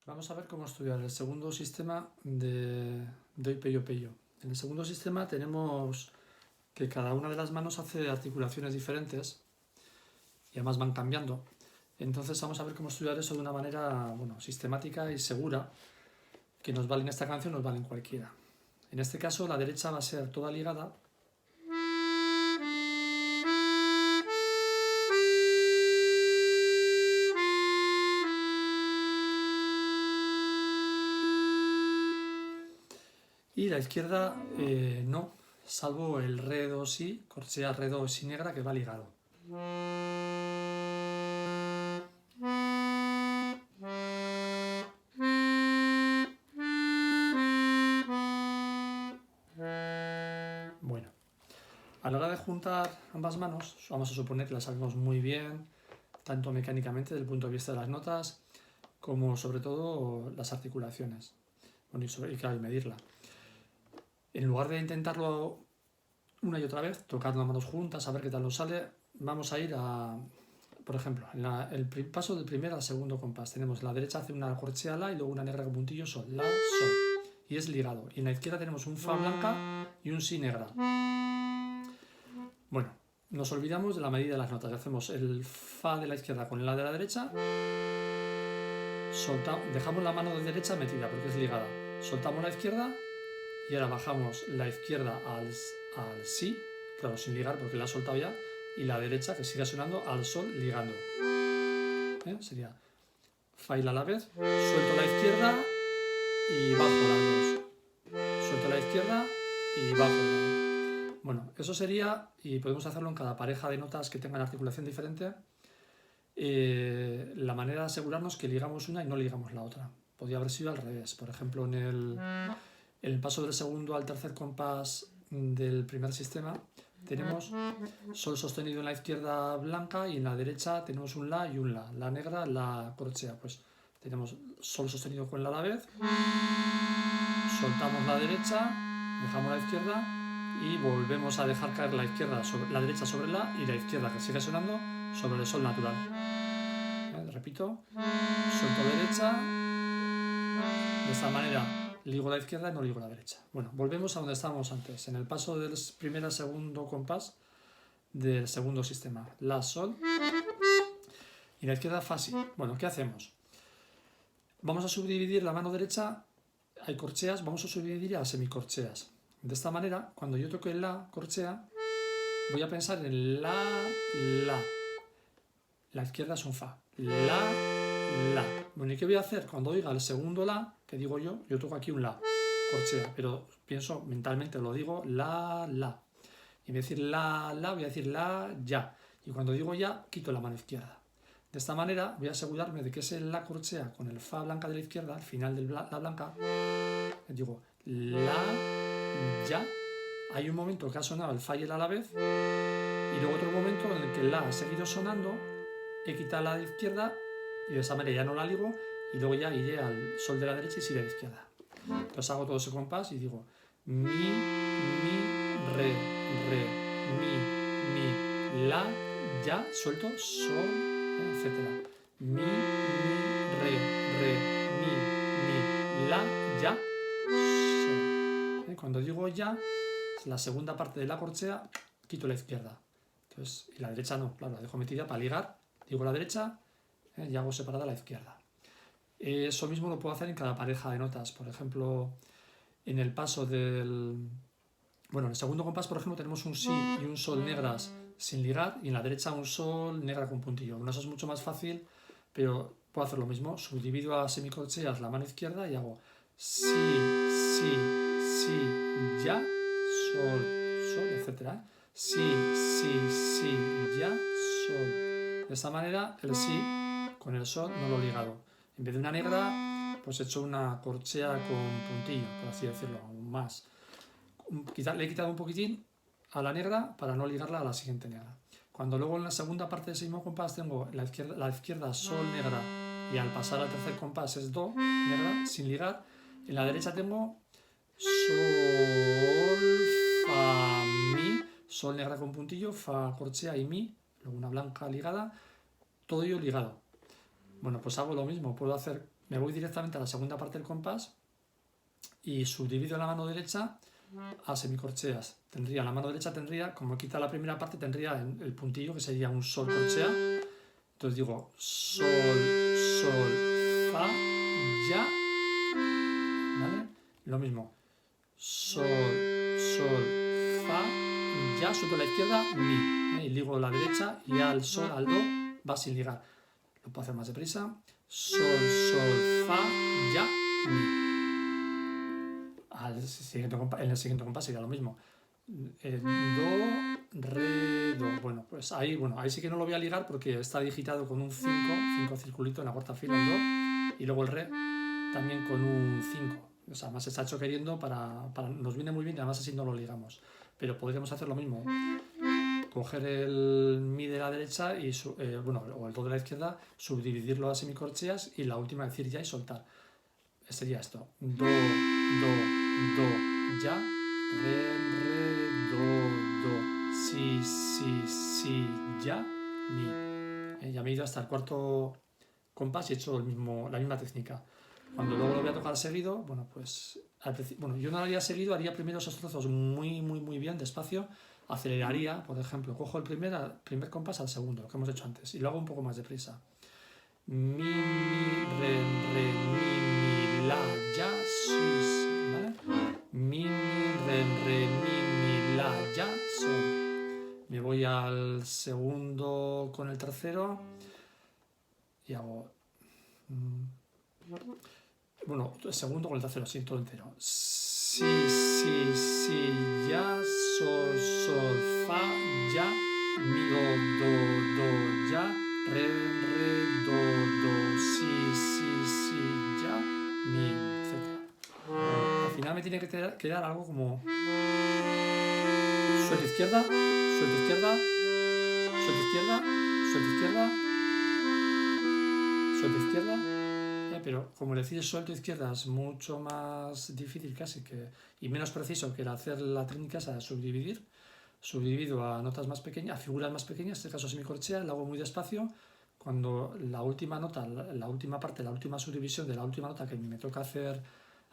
Vamos a ver cómo estudiar el segundo sistema de Peyo Peyo. En el segundo sistema tenemos que cada una de las manos hace articulaciones diferentes y además van cambiando. Entonces vamos a ver cómo estudiar eso de una manera sistemática y segura, que nos vale en esta canción, nos vale en cualquiera. En este caso la derecha va a ser toda ligada. Y la izquierda no, salvo el re, do, si, corchea, re, do, si negra, que va ligado. Bueno, a la hora de juntar ambas manos, vamos a suponer que las sabemos muy bien, tanto mecánicamente desde el punto de vista de las notas, como sobre todo las articulaciones. Bueno, y claro, medirla. En lugar de intentarlo una y otra vez, tocar las manos juntas, a ver qué tal nos sale, vamos a ir a, por ejemplo, en el paso del primer al segundo compás. Tenemos la derecha hace una corchea la y luego una negra con puntillo, sol, la, sol. Y es ligado. Y en la izquierda tenemos un fa blanca y un si negra. Bueno, nos olvidamos de la medida de las notas. Hacemos el fa de la izquierda con la de la derecha. Dejamos la mano de derecha metida porque es ligada. Soltamos la izquierda y ahora bajamos la izquierda al si, claro, sin ligar porque la ha soltado ya, y la derecha que sigue sonando al sol ligando. Sería fa y la a la vez, suelto la izquierda y bajo las dos. Suelto la izquierda y bajo las dos. Bueno, eso sería, y podemos hacerlo en cada pareja de notas que tengan articulación diferente, la manera de asegurarnos que ligamos una y no ligamos la otra. Podría haber sido al revés. Por ejemplo, en el paso del segundo al tercer compás del primer sistema tenemos sol sostenido en la izquierda blanca y en la derecha tenemos un la y un la. La negra, la corchea. Pues tenemos sol sostenido con la a la vez, soltamos la derecha, dejamos la izquierda y volvemos a dejar caer la izquierda sobre la derecha sobre la y la izquierda que sigue sonando sobre el sol natural. Repito, suelto derecha, de esta manera ligo la izquierda y no ligo la derecha. Bueno, volvemos a donde estábamos antes, en el paso del primer al segundo compás del segundo sistema. La, sol y la izquierda, fa, si. Bueno, ¿qué hacemos? Vamos a subdividir la mano derecha, hay corcheas, vamos a subdividir a semicorcheas. De esta manera, cuando yo toque la corchea, voy a pensar en la, la. La izquierda es un fa. La, la. Bueno, ¿y qué voy a hacer? Cuando oiga el segundo la, que digo yo toco aquí un la, corchea, pero pienso mentalmente, lo digo, la, la. Y voy a decir la, voy a decir la, ya. Y cuando digo ya, quito la mano izquierda. De esta manera voy a asegurarme de que es la corchea con el fa blanca de la izquierda, al final de la blanca, digo la, ya. Hay un momento que ha sonado el fa y el a la vez, y luego otro momento en el que el la ha seguido sonando, he quitado la de izquierda y de esa manera ya no la ligo y luego ya iré al sol de la derecha y si de la izquierda. Entonces hago todo ese compás y digo mi, re, mi, la, ya, suelto, sol, etc. Mi, re, mi, la, ya, sol. Cuando digo ya, la segunda parte de la corchea, quito la izquierda. Entonces, y la derecha no, claro, la dejo metida para ligar. Digo la derecha y hago separada la izquierda. Eso mismo lo puedo hacer en cada pareja de notas. Por ejemplo, en el paso del... Bueno, en el segundo compás, por ejemplo, tenemos un si y un sol negras sin ligar y en la derecha un sol negra con puntillo. Bueno, eso es mucho más fácil, pero puedo hacer lo mismo. Subdivido a semicorcheas la mano izquierda y hago si, si, si, ya, sol, sol, etc. Si, ya, sol. De esta manera el si con el sol no lo he ligado. En vez de una negra, pues he hecho una corchea con puntillo, por así decirlo, aún más. Le he quitado un poquitín a la negra para no ligarla a la siguiente negra. Cuando luego en la segunda parte de ese mismo compás tengo la izquierda sol negra y al pasar al tercer compás es do negra sin ligar, en la derecha tengo sol, fa, mi, sol negra con puntillo, fa corchea y mi, luego una blanca ligada, todo ello ligado. Bueno, pues hago lo mismo, puedo hacer me voy directamente a la segunda parte del compás y subdivido la mano derecha a semicorcheas. Tendría, la mano derecha tendría, como he quitado la primera parte, tendría el puntillo que sería un sol corchea. Entonces digo sol, sol, fa, ya, ¿vale? Lo mismo, sol, sol, fa, ya, suelto la izquierda, mi, y ligo la derecha y al sol, al do, va sin ligar. Lo puedo hacer más deprisa, sol, sol, fa, ya, mi. En el siguiente compás sería lo mismo. Do, re, do. Bueno, pues ahí sí que no lo voy a ligar porque está digitado con un 5 circulito en la cuarta fila, el do, y luego el re también con un 5. O sea, más está hecho queriendo nos viene muy bien y además así no lo ligamos. Pero podríamos hacer lo mismo. Coger el mi de la derecha y o el do de la izquierda, subdividirlo a semicorcheas y la última decir ya y soltar. Sería esto: do, do, do, ya, re, do, si, si, si, ya, mi. Ya me he ido hasta el cuarto compás y he hecho la misma técnica. Cuando luego lo voy a tocar seguido, pues yo no lo haría seguido, haría primero esos trozos muy, muy, muy bien, despacio, aceleraría, por ejemplo, cojo el primer compás al segundo, lo que hemos hecho antes, y lo hago un poco más deprisa. Mi, re, mi, la, ya, si, ¿vale? Mi, re, mi, la, ya, sol. Me voy al segundo con el tercero y hago... el segundo con el tercero, sí, todo entero. Si, si, si, ya, sol, sol, fa, ya, mi, do, ya, re, do, si, ya, mi, etc. Al final me tiene que quedar algo como suelto izquierda, suelto izquierda, suelto izquierda, suelto izquierda, suelto izquierda. Pero como decir suelto izquierda es mucho más difícil casi y menos preciso que el hacer la técnica esa de subdividir. Subdivido a notas más pequeñas, a figuras más pequeñas, en este caso semicorchea, lo hago muy despacio. Cuando la última nota, la última parte, la última subdivisión de la última nota que me toca hacer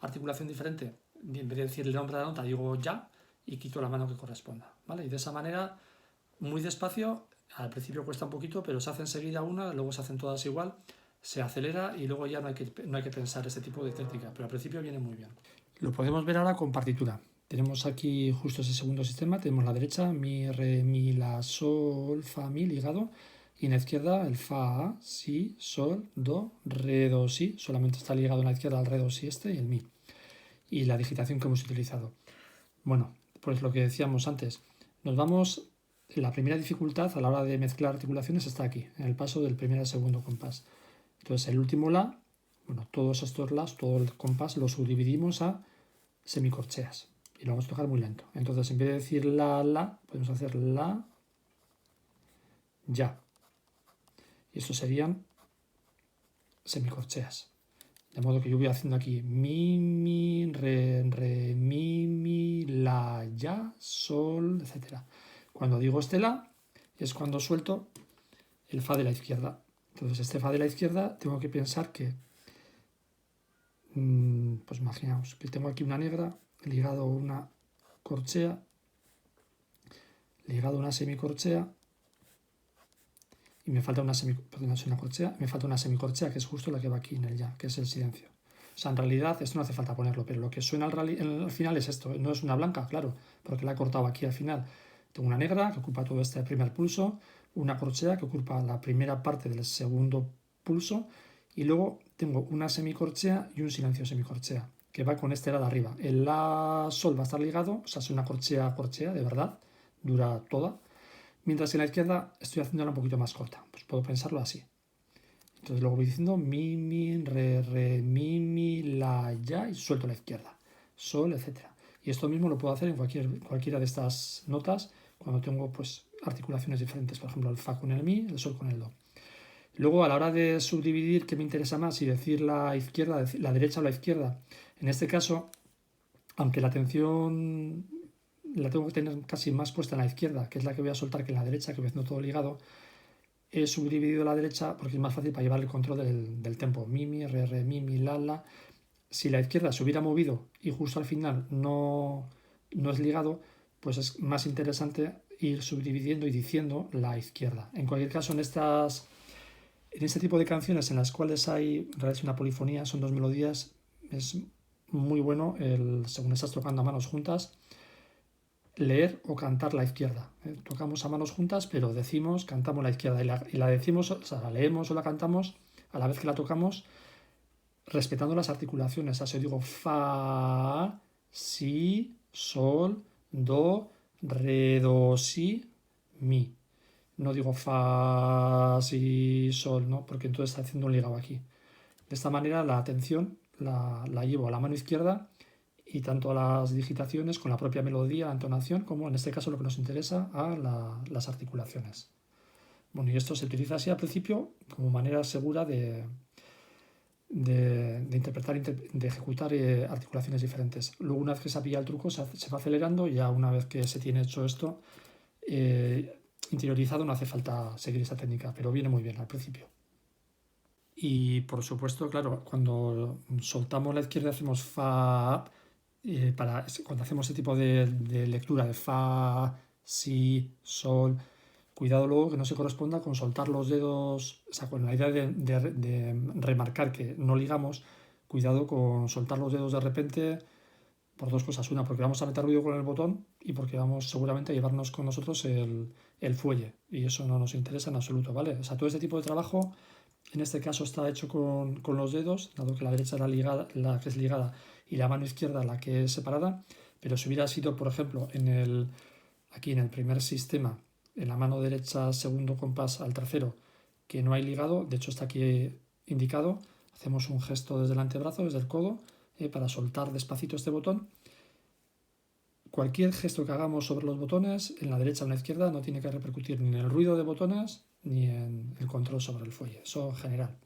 articulación diferente, en vez de decir el nombre de la nota, digo ya y quito la mano que corresponda, ¿vale? Y de esa manera, muy despacio, al principio cuesta un poquito, pero se hace enseguida una, luego se hacen todas igual, se acelera y luego ya no hay que pensar este tipo de técnica, pero al principio viene muy bien. Lo podemos ver ahora con partitura. Tenemos aquí justo ese segundo sistema, tenemos la derecha, mi, re, mi, la, sol, fa, mi ligado, y en la izquierda el fa, si, sol, do, re, do, si, solamente está ligado en la izquierda al re, do, si y el mi. Y la digitación que hemos utilizado. Bueno, pues lo que decíamos antes, nos vamos, la primera dificultad a la hora de mezclar articulaciones está aquí, en el paso del primer al segundo compás. Entonces el último la, todos estos las, todo el compás lo subdividimos a semicorcheas y lo vamos a tocar muy lento. Entonces en vez de decir la, podemos hacer la, ya. Y estos serían semicorcheas. De modo que yo voy haciendo aquí mi, re, mi, la, ya, sol, etc. Cuando digo este la, es cuando suelto el fa de la izquierda. Entonces este fa de la izquierda tengo que pensar que, pues imaginaos que tengo aquí una negra ligado a una corchea, ligado a una semicorchea, y me falta una semicorchea, que es justo la que va aquí en el ya, que es el silencio. O sea, en realidad esto no hace falta ponerlo, pero lo que suena al final es esto. No es una blanca, claro, porque la he cortado aquí al final. Tengo una negra que ocupa todo este primer pulso, una corchea que ocupa la primera parte del segundo pulso, y luego tengo una semicorchea y un silencio semicorchea, que va con este la de arriba. El la sol va a estar ligado, o sea, es una corchea de verdad, dura toda. Mientras que en la izquierda estoy haciéndola un poquito más corta. Pues puedo pensarlo así. Entonces luego voy diciendo mi, re, mi, la, ya, y suelto la izquierda. Sol, etc. Y esto mismo lo puedo hacer en cualquiera de estas notas cuando tengo pues articulaciones diferentes. Por ejemplo, el fa con el mi, el sol con el do. Luego a la hora de subdividir, ¿qué me interesa más? Si decir la izquierda, la derecha o la izquierda. En este caso, aunque la atención la tengo que tener casi más puesta en la izquierda, que es la que voy a soltar, que en la derecha, que voy haciendo todo ligado, he subdividido la derecha porque es más fácil para llevar el control del tempo. Mi, mi, re, mi, mi, la. Si la izquierda se hubiera movido y justo al final no es ligado, pues es más interesante ir subdividiendo y diciendo la izquierda. En cualquier caso, en este tipo de canciones en las cuales hay en realidad una polifonía, son dos melodías, es muy bueno, según estás tocando a manos juntas, leer o cantar la izquierda. Tocamos a manos juntas, pero cantamos la izquierda y la decimos, o sea, la leemos o la cantamos a la vez que la tocamos, respetando las articulaciones. O sea, yo digo fa, si, sol, do, re, do, si, mi. No digo fa, si, sol, no, porque entonces está haciendo un ligado aquí. De esta manera la atención la llevo a la mano izquierda y tanto a las digitaciones con la propia melodía, la entonación, como en este caso lo que nos interesa, a las articulaciones. Bueno, y esto se utiliza así al principio como manera segura de interpretar, de ejecutar articulaciones diferentes. Luego, una vez que se ha pillado el truco, se va acelerando y ya una vez que se tiene hecho esto interiorizado, no hace falta seguir esta técnica, pero viene muy bien al principio. Y por supuesto, claro, cuando soltamos la izquierda hacemos fa, cuando hacemos este tipo de lectura de fa, si, sol, cuidado luego que no se corresponda con soltar los dedos, o sea, con la idea de remarcar que no ligamos, cuidado con soltar los dedos de repente por dos cosas. Una, porque vamos a meter ruido con el botón y porque vamos seguramente a llevarnos con nosotros el fuelle y eso no nos interesa en absoluto, ¿vale? O sea, todo este tipo de trabajo en este caso está hecho con los dedos, dado que la derecha es la que es ligada y la mano izquierda la que es separada, pero si hubiera sido, por ejemplo, aquí en el primer sistema, en la mano derecha segundo compás al tercero, que no hay ligado, de hecho está aquí indicado, hacemos un gesto desde el antebrazo, desde el codo, para soltar despacito este botón. Cualquier gesto que hagamos sobre los botones, en la derecha o en la izquierda, no tiene que repercutir ni en el ruido de botones ni en el control sobre el fuelle, eso en general.